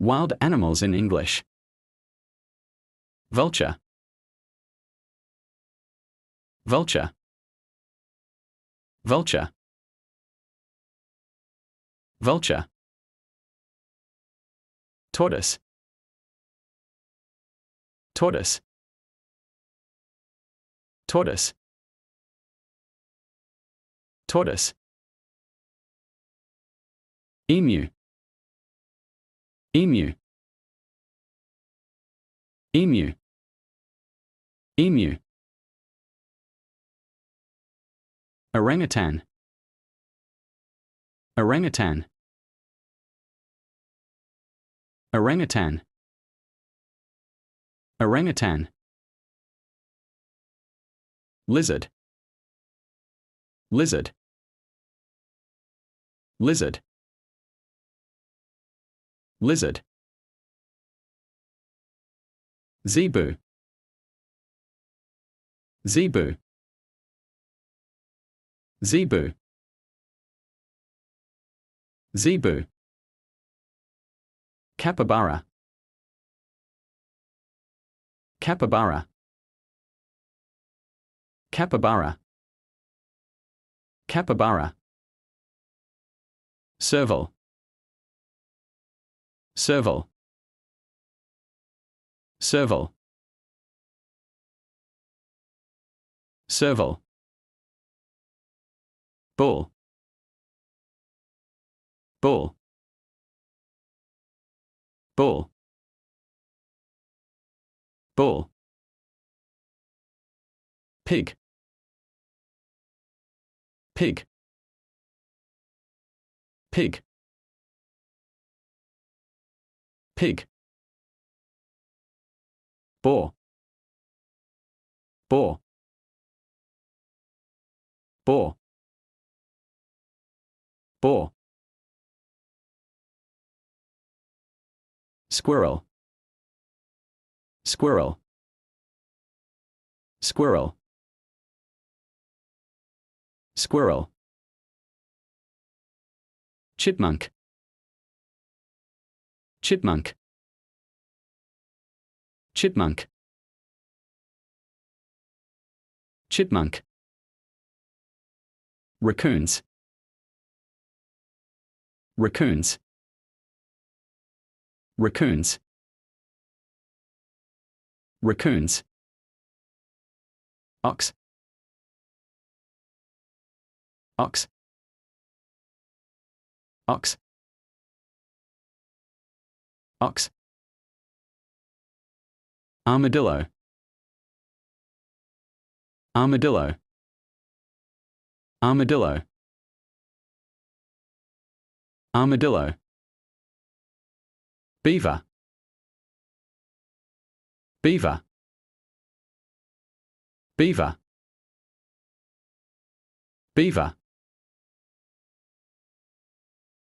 Wild animals in English. Vulture. Vulture. Vulture. Vulture. Tortoise. Tortoise. Tortoise. Tortoise. Emu. Emu. Emu. Emu. Orangutan. Orangutan. Orangutan. Orangutan. Lizard. Lizard. Lizard. Lizard. Zebu. Zebu. Zebu. Zebu. Capybara. Capybara. Capybara. Capybara. Serval. Serval. Serval. Serval. Bull. Bull. Bull. Bull. Pig. Pig. Pig. Pig. Boar. Boar. Boar. Boar. Squirrel. Squirrel. Squirrel. Squirrel. Chipmunk. Chipmunk. Chipmunk. Chipmunk. Raccoons. Raccoons. Raccoons. Raccoons. Ox. Ox. Ox. Ox. Armadillo. Armadillo. Armadillo. Armadillo. Beaver. Beaver. Beaver. Beaver.